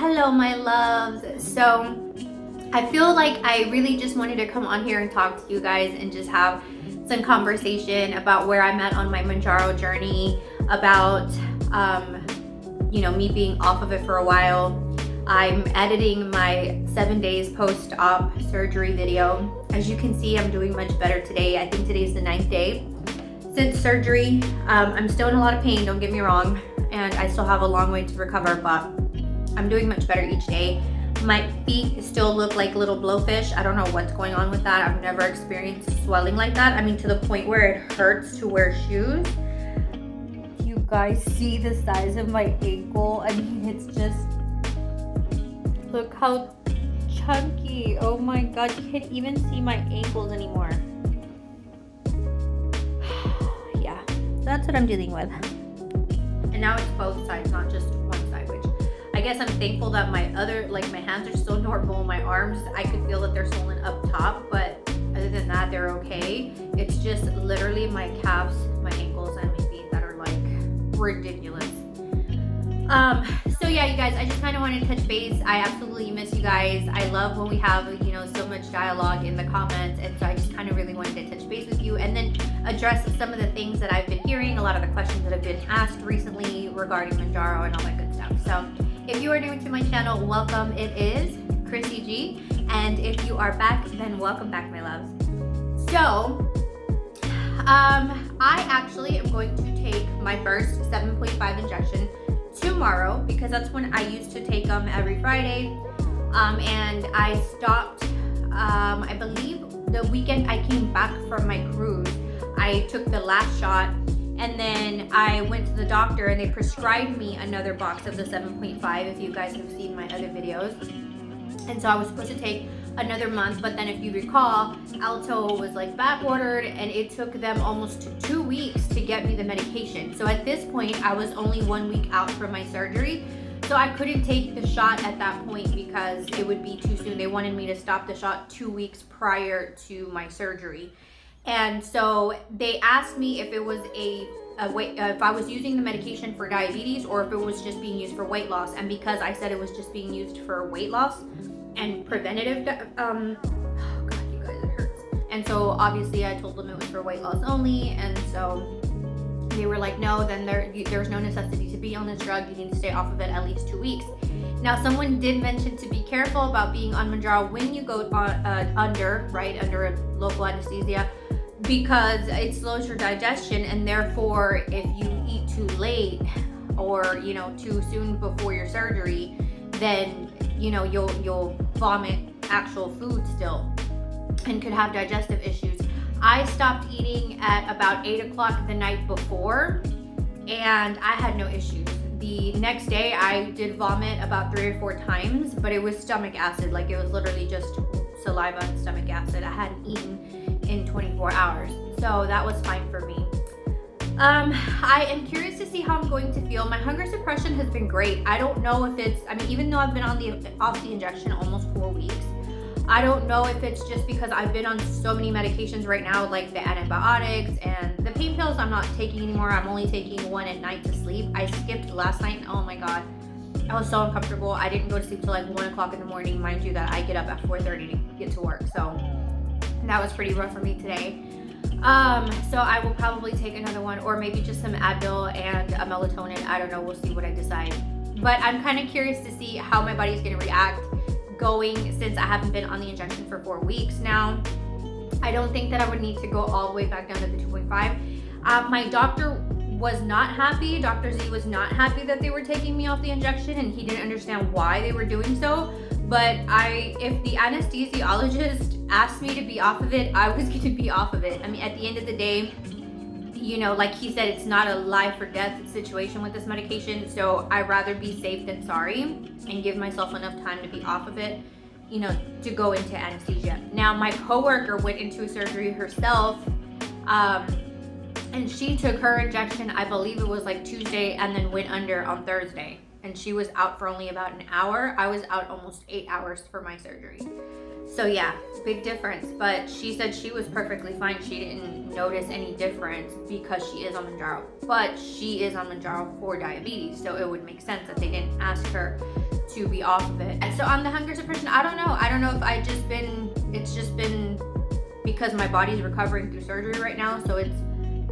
Hello, my loves. So I feel like I really just wanted to come on here and talk to you guys and just have some conversation about where I'm at on my Mounjaro journey, about me being off of it for a while. I'm editing my 7 days post-op surgery video. As you can see, I'm doing much better today. I think today's the 9th day since surgery. I'm still in a lot of pain, don't get me wrong, and I still have a long way to recover, but I'm doing much better each day. My feet still look like little blowfish. I don't know what's going on with that. I've never experienced swelling like that. I mean, to the point where it hurts to wear shoes. You guys see the size of my ankle? I mean, it's just, look how chunky. Oh my God, you can't even see my ankles anymore. Yeah, that's what I'm dealing with. And now it's both sides, not just one side, which I guess I'm thankful that my hands are still normal. My arms, I could feel that they're swollen up top, but other than that, they're okay. It's just literally my calves, my ankles, and my feet that are like ridiculous. So yeah, you guys, I just kind of wanted to touch base. I absolutely miss you guys. I love when we have, so much dialogue in the comments, and so I just kind of really wanted to touch base with you and then address some of the things that I've been hearing, a lot of the questions that have been asked recently regarding Mounjaro and all that good stuff. So if you are new to my channel, welcome. It is Crissy G, and if you are back, then welcome back, my loves. So I actually am going to take my first 7.5 injection tomorrow, because that's when I used to take them every Friday, and I stopped, I believe the weekend I came back from my cruise. I took the last shot, and then I went to the doctor and they prescribed me another box of the 7.5, if you guys have seen my other videos. And so I was supposed to take another month, but then if you recall, Alto was like back ordered, and it took them almost 2 weeks to get me the medication. So at this point, I was only 1 week out from my surgery, so I couldn't take the shot at that point because it would be too soon. They wanted me to stop the shot 2 weeks prior to my surgery. And so they asked me if it was if I was using the medication for diabetes or if it was just being used for weight loss. And because I said it was just being used for weight loss and preventative, oh God, you guys, it hurts. And so obviously I told them it was for weight loss only. And so they were like, no, then there's no necessity to be on this drug. You need to stay off of it at least 2 weeks. Now, someone did mention to be careful about being on Mounjaro when you go under a local anesthesia, because it slows your digestion, and therefore if you eat too late or too soon before your surgery, then you'll vomit actual food still and could have digestive issues. I stopped eating at about 8 o'clock the night before, and I had no issues. The next day I did vomit about 3 or 4 times, but it was stomach acid. Like, it was literally just saliva and stomach acid. I hadn't eaten in 24 hours, so that was fine for me. I am curious to see how I'm going to feel. My hunger suppression has been great. I don't know if it's, even though I've been off the injection almost 4 weeks, I don't know if it's just because I've been on so many medications right now, like the antibiotics and the pain pills I'm not taking anymore. I'm only taking one at night to sleep. I skipped last night, and oh my God, I was so uncomfortable. I didn't go to sleep till like 1 o'clock in the morning. Mind you that I get up at 4:30 to get to work, so that was pretty rough for me today. So I will probably take another one, or maybe just some Advil and a melatonin. I don't know, we'll see what I decide. But I'm kind of curious to see how my body's gonna react since I haven't been on the injection for 4 weeks now. I don't think that I would need to go all the way back down to the 2.5. My doctor was not happy. Dr. Z was not happy that they were taking me off the injection, and he didn't understand why they were doing so. But if the anesthesiologist asked me to be off of it, I was going to be off of it. I mean, at the end of the day, like he said, it's not a life or death situation with this medication. So I'd rather be safe than sorry and give myself enough time to be off of it, to go into anesthesia. Now, my coworker went into surgery herself, and she took her injection, I believe it was like Tuesday, and then went under on Thursday. And she was out for only about an hour. I was out almost 8 hours for my surgery. So yeah, big difference. But she said she was perfectly fine. She didn't notice any difference because she is on Mounjaro. But she is on Mounjaro for diabetes, so it would make sense that they didn't ask her to be off of it. And so on the hunger suppression, I don't know if it's just been because my body's recovering through surgery right now, so it's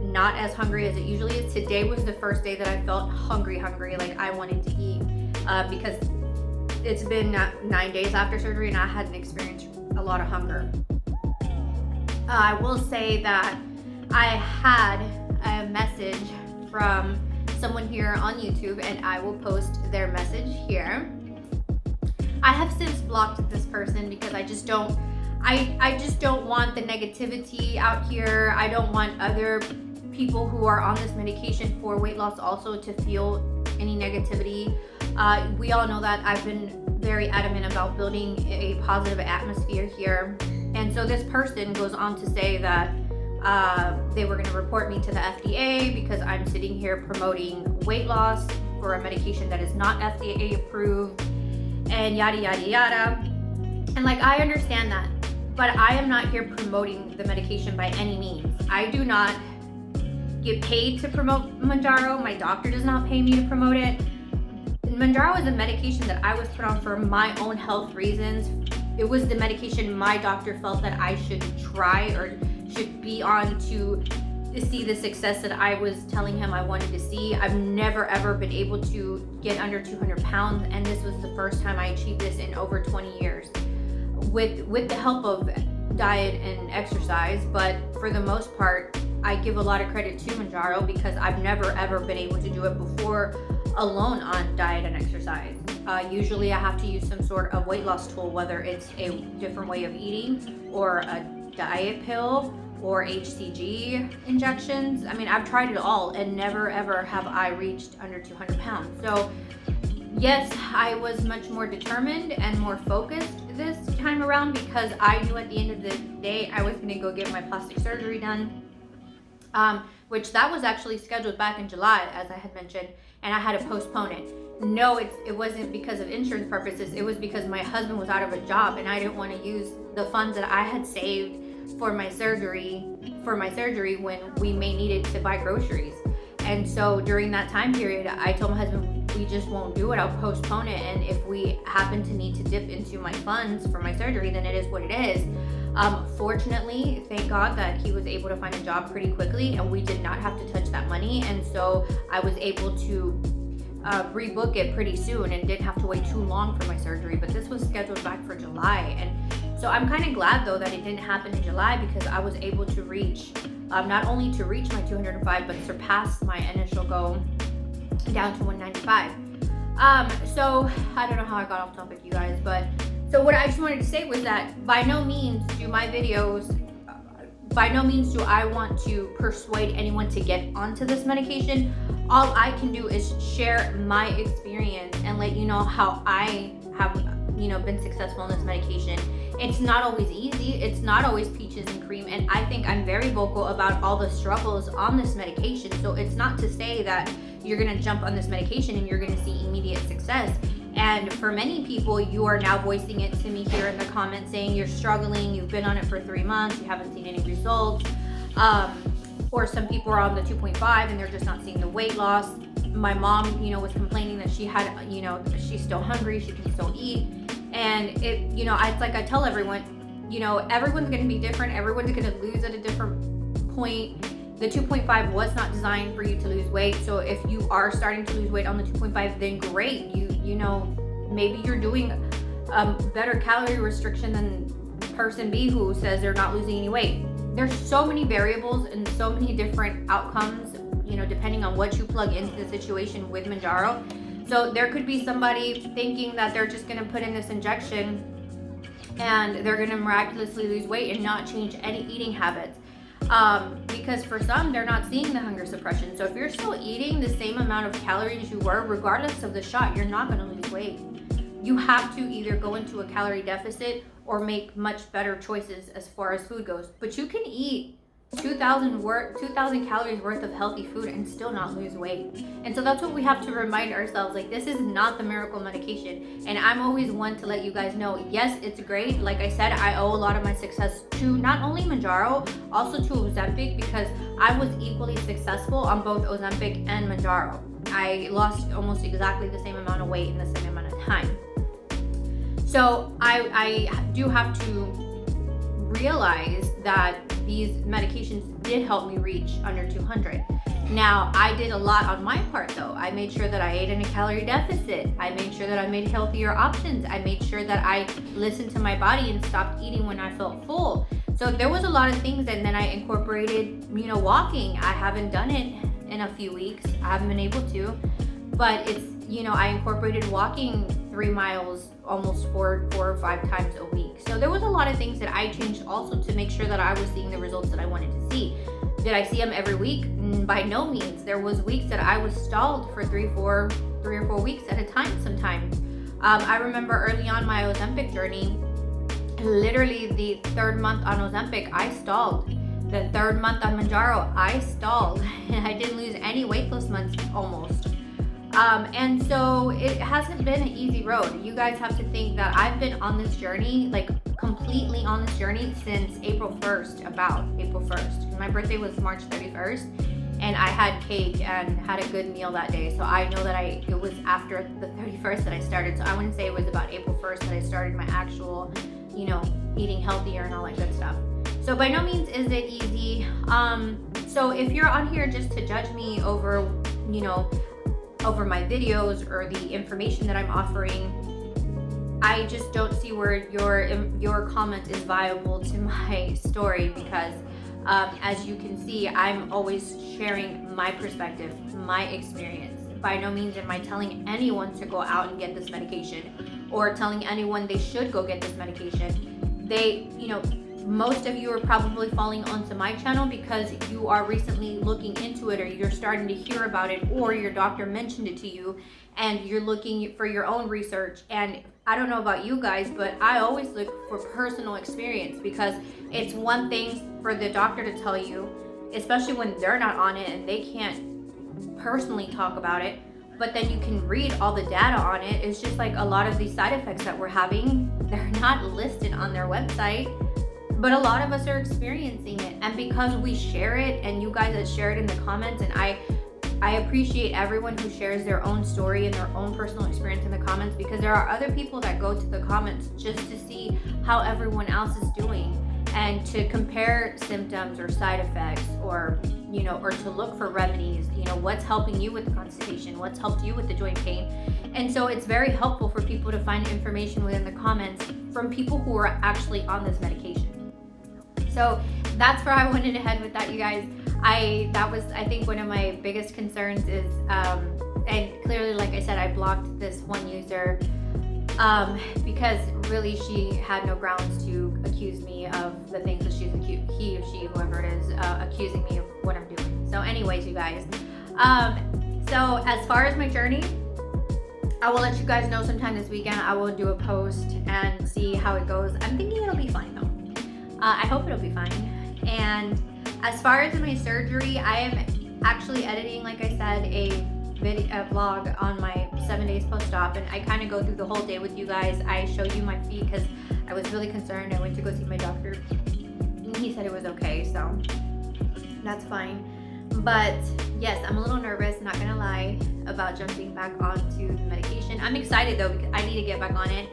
not as hungry as it usually is. Today was the first day that I felt hungry, like I wanted to eat, because it's been 9 days after surgery and I hadn't experienced a lot of hunger. I will say that I had a message from someone here on YouTube, and I will post their message here. I have since blocked this person because I just don't want the negativity out here. I don't want other people who are on this medication for weight loss also to feel any negativity. We all know that I've been very adamant about building a positive atmosphere here. And so this person goes on to say that they were going to report me to the FDA because I'm sitting here promoting weight loss for a medication that is not FDA approved, and yada yada yada. And like, I understand that, but I am not here promoting the medication by any means. I do not get paid to promote Mounjaro. My doctor does not pay me to promote it. Mounjaro is a medication that I was put on for my own health reasons. It was the medication my doctor felt that I should try or should be on to see the success that I was telling him I wanted to see. I've never ever been able to get under 200 pounds, and this was the first time I achieved this in over 20 years with the help of diet and exercise. But for the most part, I give a lot of credit to Mounjaro because I've never ever been able to do it before alone on diet and exercise. Usually I have to use some sort of weight loss tool, whether it's a different way of eating or a diet pill or HCG injections. I mean, I've tried it all and never ever have I reached under 200 pounds. So yes, I was much more determined and more focused this time around because I knew at the end of the day I was going to go get my plastic surgery done, which that was actually scheduled back in July, as I had mentioned, and I had to postpone it. No, it wasn't because of insurance purposes. It was because my husband was out of a job and I didn't want to use the funds that I had saved for my surgery when we may need it to buy groceries. And so during that time period, I told my husband, we just won't do it. I'll postpone it. And if we happen to need to dip into my funds for my surgery, then it is what it is. Fortunately, thank God that he was able to find a job pretty quickly and we did not have to touch that money. And so I was able to rebook it pretty soon and didn't have to wait too long for my surgery. But this was scheduled back for July. And so I'm kind of glad though that it didn't happen in July because I was able to reach, not only to reach my 205, but surpass my initial goal down to 195. So I don't know how I got off topic, you guys, but so what I just wanted to say was that by no means do I want to persuade anyone to get onto this medication. All I can do is share my experience and let you know how I have, been successful in this medication. It's not always easy. It's not always peaches and cream. And I think I'm very vocal about all the struggles on this medication. So it's not to say that you're going to jump on this medication and you're going to see immediate success. And for many people, you are now voicing it to me here in the comments saying you're struggling, you've been on it for 3 months, you haven't seen any results. Or some people are on the 2.5 and they're just not seeing the weight loss. My mom, was complaining that she had, she's still hungry, she can still eat. And it's like I tell everyone, everyone's going to be different. Everyone's going to lose at a different point. The 2.5 was not designed for you to lose weight. So if you are starting to lose weight on the 2.5, then great. Maybe you're doing better calorie restriction than person B who says they're not losing any weight. There's so many variables and so many different outcomes, depending on what you plug into the situation with Mounjaro. So there could be somebody thinking that they're just going to put in this injection and they're going to miraculously lose weight and not change any eating habits. Because for some, they're not seeing the hunger suppression. So if you're still eating the same amount of calories you were, regardless of the shot, you're not going to lose weight. You have to either go into a calorie deficit or make much better choices as far as food goes. But you can eat 2,000 calories worth of healthy food and still not lose weight. And so that's what we have to remind ourselves. Like, this is not the miracle medication. And I'm always one to let you guys know, yes, it's great. Like I said, I owe a lot of my success to not only Mounjaro, also to Ozempic, because I was equally successful on both Ozempic and Mounjaro. I lost almost exactly the same amount of weight in the same amount of time. So I do have to realize that these medications did help me reach under 200. Now, I did a lot on my part though. I made sure that I ate in a calorie deficit. I made sure that I made healthier options. I made sure that I listened to my body and stopped eating when I felt full. So there was a lot of things, and then I incorporated, walking. I haven't done it in a few weeks. I haven't been able to, but it's, I incorporated walking 3 miles almost four or 5 times a week. So there was a lot of things that I changed also to make sure that I was seeing the results that I wanted to see. Did I see them every week? By no means. There was weeks that I was stalled for 3 or 4 weeks at a time sometimes. I remember early on my Ozempic journey, literally the 3rd month on Ozempic, I stalled. The 3rd month on Mounjaro, I stalled. I didn't lose any weight those months almost. And so it hasn't been an easy road. You guys have to think that I've been on this journey, like completely on this journey since April 1st, about April 1st. My birthday was March 31st, and I had cake and had a good meal that day. So I know that it was after the 31st that I started. So I wouldn't say it was about April 1st that I started my actual, eating healthier and all that good stuff. So by no means is it easy. So if you're on here just to judge me over, over my videos or the information that I'm offering, I just don't see where your comment is viable to my story, because as you can see, I'm always sharing my perspective, my experience. By no means am I telling anyone to go out and get this medication or telling anyone they should go get this medication. Most of you are probably falling onto my channel because you are recently looking into it, or you're starting to hear about it, or your doctor mentioned it to you and you're looking for your own research. And I don't know about you guys, but I always look for personal experience, because it's one thing for the doctor to tell you, especially when they're not on it and they can't personally talk about it, but then you can read all the data on it. It's just like a lot of these side effects that we're having, they're not listed on their website, but a lot of us are experiencing it. And because we share it, and you guys that share it in the comments, and I appreciate everyone who shares their own story and their own personal experience in the comments, because there are other people that go to the comments just to see how everyone else is doing and to compare symptoms or side effects, or or to look for remedies, what's helping you with the constipation, what's helped you with the joint pain. And so it's very helpful for people to find information within the comments from people who are actually on this medication. So that's where I went ahead with that, you guys. That was, I think, one of my biggest concerns is, and clearly, like I said, I blocked this one user because really she had no grounds to accuse me of the things that he or she, whoever it is, accusing me of what I'm doing. So anyways, you guys, so as far as my journey, I will let you guys know sometime this weekend. I will do a post and see how it goes. I'm thinking it'll be fine though. I hope it'll be fine. And as far as my surgery, I am actually editing, like I said, a vlog on my 7 days post-op, and I kind of go through the whole day with you guys. I show you my feet because I was really concerned. I went to go see my doctor and he said it was okay, so that's fine. But yes, I'm a little nervous, not gonna lie, about jumping back onto the medication. I'm excited though, because I need to get back on it.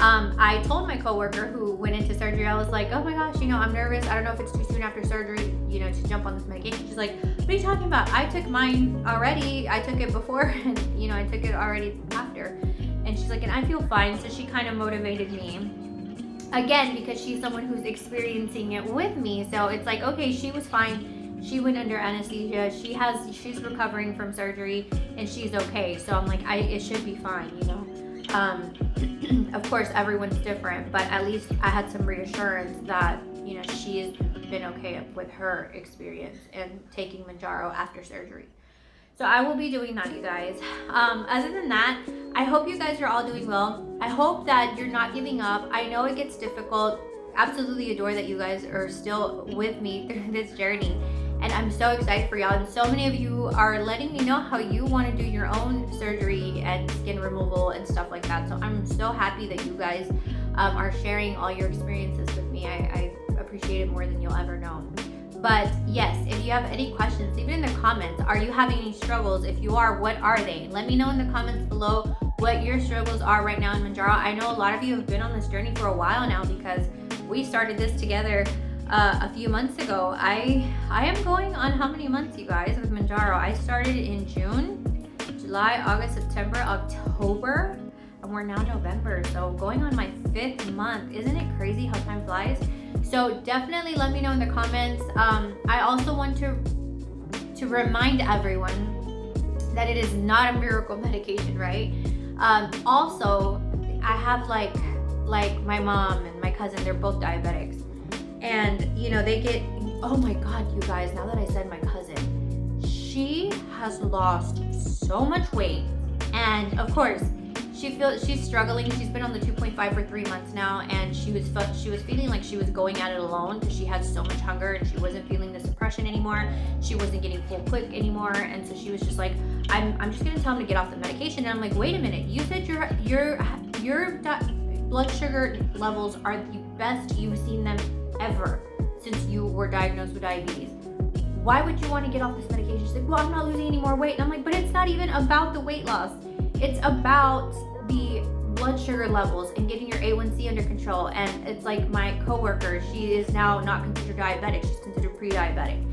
I told my coworker who went into surgery, I was like, oh my gosh, I'm nervous. I don't know if it's too soon after surgery, to jump on this medication. She's like, what are you talking about? I took mine already. I took it before, and I took it already after. And she's like, and I feel fine. So she kind of motivated me again, because she's someone who's experiencing it with me. So it's like, okay, she was fine. She went under anesthesia. She's recovering from surgery and she's okay. So I'm like, it should be fine, Of course, everyone's different, but at least I had some reassurance that, she's been okay with her experience and taking Mounjaro after surgery. So I will be doing that, you guys. Other than that, I hope you guys are all doing well. I hope that you're not giving up. I know it gets difficult. Absolutely adore that you guys are still with me through this journey. And I'm so excited for y'all. And so many of you are letting me know how you want to do your own surgery and skin removal and stuff like that. So I'm so happy that you guys are sharing all your experiences with me. I appreciate it more than you'll ever know. But yes, if you have any questions, leave it in the comments. Are you having any struggles? If you are, what are they? Let me know in the comments below what your struggles are right now in Mounjaro. I know a lot of you have been on this journey for a while now because we started this together a few months ago. I am going on how many months, you guys, with Mounjaro? I started in June, July, August, September, October, and we're now November. So going on my 5th month. Isn't it crazy how time flies? So definitely let me know in the comments. I also want to remind everyone that it is not a miracle medication, right? Also, I have like my mom and my cousin, they're both diabetics. And you know, they get, oh my God, you guys, now that I said my cousin, she has lost so much weight. And of course, she's struggling. She's been on the 2.5 for 3 months now, and she was feeling like she was going at it alone because she had so much hunger and she wasn't feeling the suppression anymore. She wasn't getting full quick anymore, and so she was just like, I'm just gonna tell him to get off the medication. And I'm like, wait a minute, you said your blood sugar levels are the best you've seen them ever since you were diagnosed with diabetes. Why would you want to get off this medication? She's like, well, I'm not losing any more weight. And I'm like, but it's not even about the weight loss. It's about the blood sugar levels and getting your A1C under control. And it's like my coworker, she is now not considered diabetic, she's considered pre-diabetic.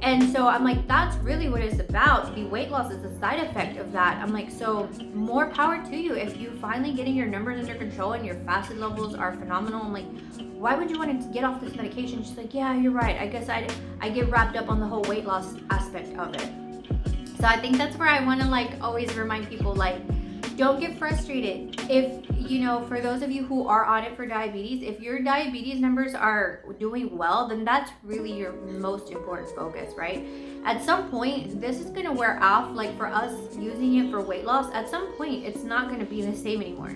And so I'm like, that's really what it's about. The weight loss is a side effect of that. I'm like, so more power to you if you finally getting your numbers under control and your fasted levels are phenomenal. I'm like, why would you want to get off this medication? She's like, yeah, you're right. I guess I get wrapped up on the whole weight loss aspect of it. So I think that's where I want to like always remind people, like, don't get frustrated. If, you know, for those of you who are on it for diabetes, if your diabetes numbers are doing well, then that's really your most important focus, right? At some point, this is going to wear off. Like for us using it for weight loss, at some point, it's not going to be the same anymore.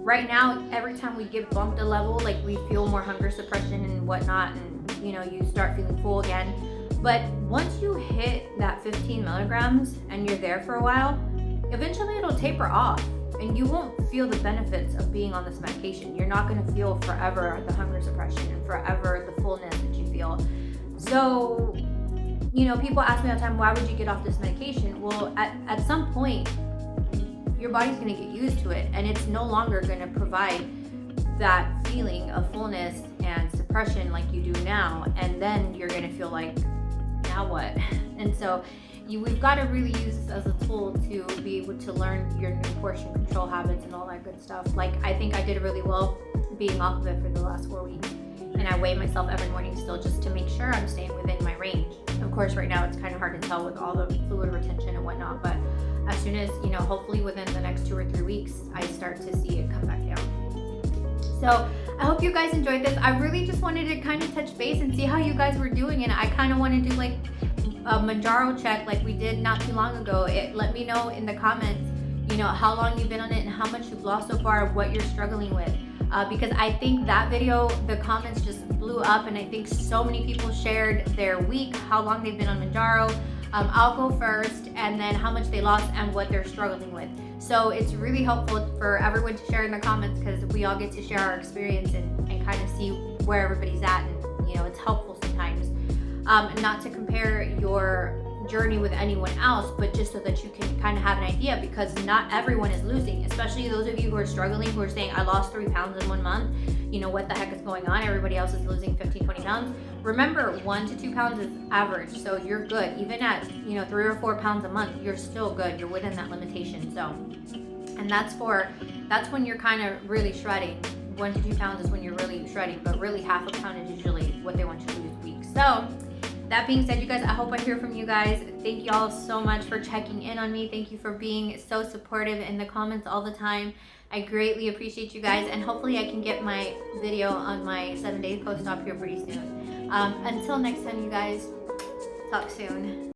Right now, every time we get bumped a level, like we feel more hunger suppression and whatnot, and you know, you start feeling full again. But once you hit that 15 milligrams and you're there for a while, eventually it'll taper off and you won't feel the benefits of being on this medication. You're not going to feel forever the hunger suppression and forever the fullness that you feel. So, you know, people ask me all the time, why would you get off this medication? Well, at some point, your body's going to get used to it, and it's no longer going to provide that feeling of fullness and suppression like you do now. And then you're going to feel like, now what? And so we've got to really use this as a tool to be able to learn your new portion control habits and all that good stuff. Like, I think I did really well being off of it for the last 4 weeks. And I weigh myself every morning still just to make sure I'm staying within my range. Of course, right now it's kind of hard to tell with all the fluid retention and whatnot, but as soon as, you know, hopefully within the next 2 or 3 weeks, I start to see it come back down. So I hope you guys enjoyed this. I really just wanted to kind of touch base and see how you guys were doing. And I kind of want to do like a Mounjaro check like we did not too long ago. Let me know in the comments, you know, how long you've been on it and how much you've lost so far, what you're struggling with. Because I think that video, the comments just blew up, and I think so many people shared their week, how long they've been on Mounjaro. I'll go first, and then how much they lost and what they're struggling with. So it's really helpful for everyone to share in the comments, because we all get to share our experience and kind of see where everybody's at, and you know, it's helpful sometimes. Not to compare your journey with anyone else, but just so that you can kind of have an idea, because not everyone is losing, especially those of you who are struggling, who are saying, I lost 3 pounds in 1 month. You know, what the heck is going on? Everybody else is losing 15, 20 pounds. Remember, 1 to 2 pounds is average, so you're good. Even at, you know, 3 or 4 pounds a month, you're still good. You're within that limitation zone. And that's when you're kind of really shredding. 1 to 2 pounds is when you're really shredding, but really half a pound is usually what they want you to lose a week. So that being said, you guys, I hope I hear from you guys. Thank you all so much for checking in on me. Thank you for being so supportive in the comments all the time. I greatly appreciate you guys, and hopefully I can get my video on my 7-day post-op here pretty soon. Until next time, you guys, talk soon.